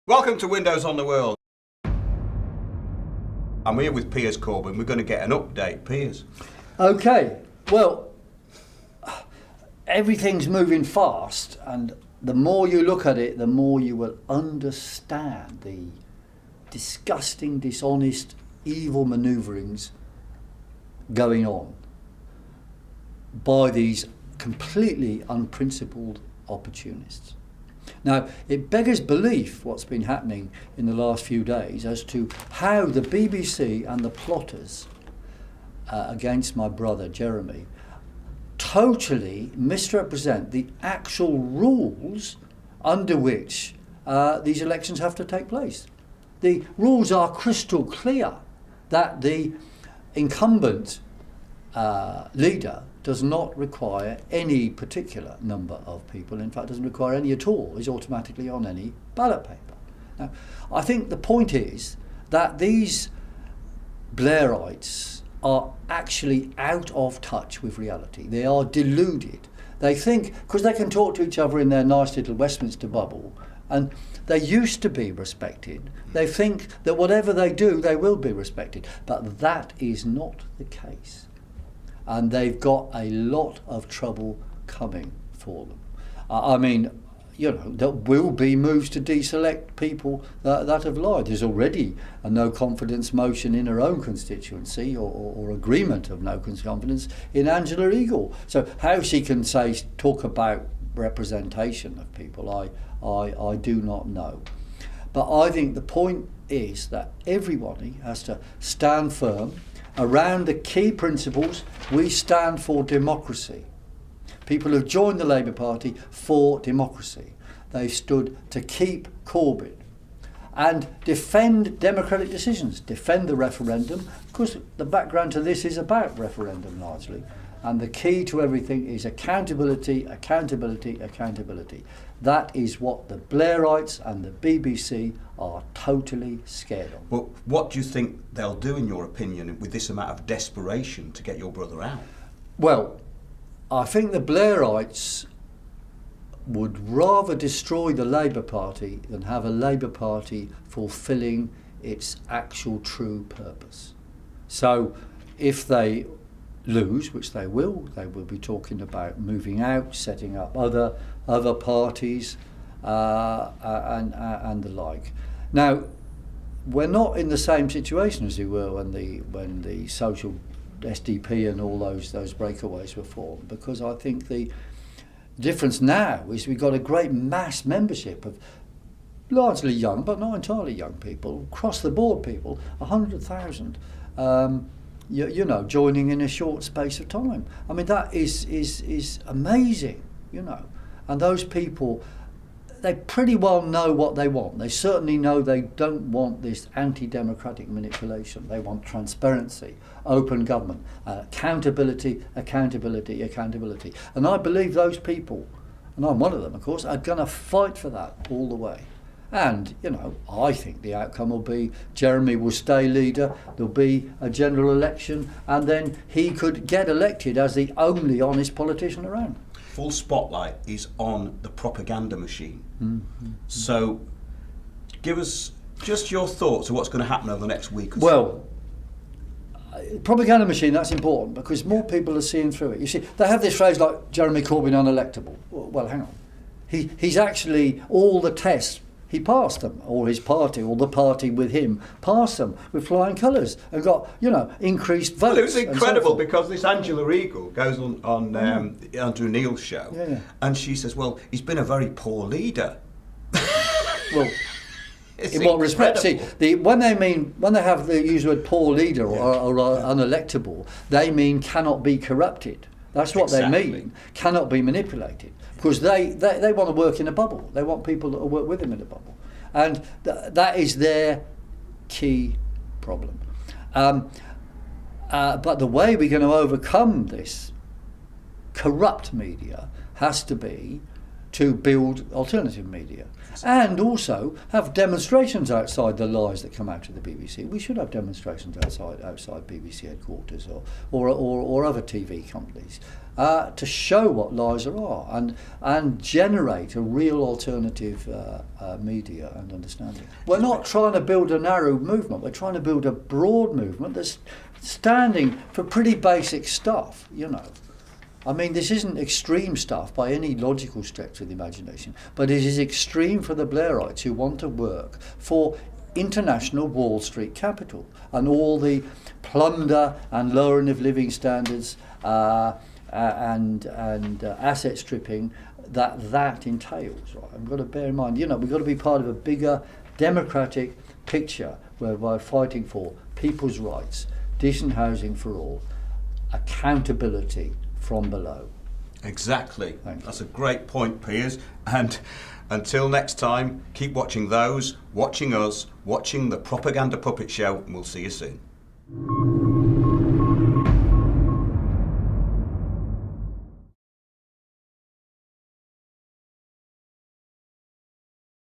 Welcome to Windows on the World. I'm here with Piers Corbyn. We're going to get an update. Piers. Okay, well, everything's moving fast, and the more you look at it, the more you will understand the disgusting, dishonest, evil manoeuvrings going on by these completely unprincipled opportunists. Now, it beggars belief what's been happening in the last few days as to how the BBC and the plotters against my brother Jeremy totally misrepresent the actual rules under which these elections have to take place. The rules are crystal clear that the incumbent leader does not require any particular number of people. In fact, doesn't require any at all. Is automatically on any ballot paper. Now, I think the point is that these Blairites are actually out of touch with reality. They are deluded. They think, because they can talk to each other in their nice little Westminster bubble, and they used to be respected, they think that whatever they do, they will be respected. But that is not the case. And they've got a lot of trouble coming for them. I mean, you know, there will be moves to deselect people that have lied. There's already a no confidence motion in her own constituency, or agreement of no confidence in Angela Eagle. So how she can talk about representation of people, I do not know. But I think the point is that everybody has to stand firm around the key principles. We stand for democracy. People have joined the Labour Party for democracy. They stood to keep Corbyn and defend democratic decisions, defend the referendum, because the background to this is about referendum largely. And the key to everything is accountability, accountability, accountability. That is what the Blairites and the BBC are totally scared of. Well, what do you think they'll do, in your opinion, with this amount of desperation to get your brother out? Well, I think the Blairites would rather destroy the Labour Party than have a Labour Party fulfilling its actual true purpose. So if they lose, which they will be talking about moving out, setting up other parties and the like. Now, we're not in the same situation as we were when the social SDP and all those breakaways were formed, because I think the difference now is we've got a great mass membership of largely young, but not entirely young people, across the board people, 100,000. You know, joining in a short space of time. I mean, that is amazing, you know. And those people, they pretty well know what they want. They certainly know they don't want this anti-democratic manipulation. They want transparency, open government, accountability, accountability, accountability. And I believe those people, and I'm one of them, of course, are going to fight for that all the way. And, you know, I think the outcome will be Jeremy will stay leader, there'll be a general election, and then he could get elected as the only honest politician around. Full spotlight is on the propaganda machine. Mm-hmm. So give us just your thoughts of what's going to happen over the next week or so. Well, propaganda machine, that's important, because more people are seeing through it. You see, they have this phrase like Jeremy Corbyn unelectable. Well, hang on. He's actually, all the tests, he passed them, or his party, or the party with him, passed them with flying colours and got, you know, increased votes. Well, it was incredible because this Angela Eagle goes on Andrew Neil's show, and she says, well, he's been a very poor leader. Well, in what respect? See, when they have the use the word poor leader or unelectable, they mean cannot be corrupted. That's what they mean. Cannot be manipulated. Because they want to work in a bubble. They want people that will work with them in a bubble. And that is their key problem. But the way we're going to overcome this corrupt media has to be to build alternative media, and also have demonstrations outside the lies that come out of the BBC. We should have demonstrations outside BBC headquarters or other TV companies to show what lies there are and generate a real alternative media and understanding. We're not trying to build a narrow movement. We're trying to build a broad movement that's standing for pretty basic stuff, you know. I mean, this isn't extreme stuff by any logical stretch of the imagination, but it is extreme for the Blairites who want to work for international Wall Street capital and all the plunder and lowering of living standards and asset stripping that entails. Right? I've got to bear in mind, you know, we've got to be part of a bigger democratic picture where we're fighting for people's rights, decent housing for all, accountability from below. Exactly. That's a great point, Piers. And until next time, keep watching those, watching us, watching the Propaganda Puppet Show, and we'll see you soon.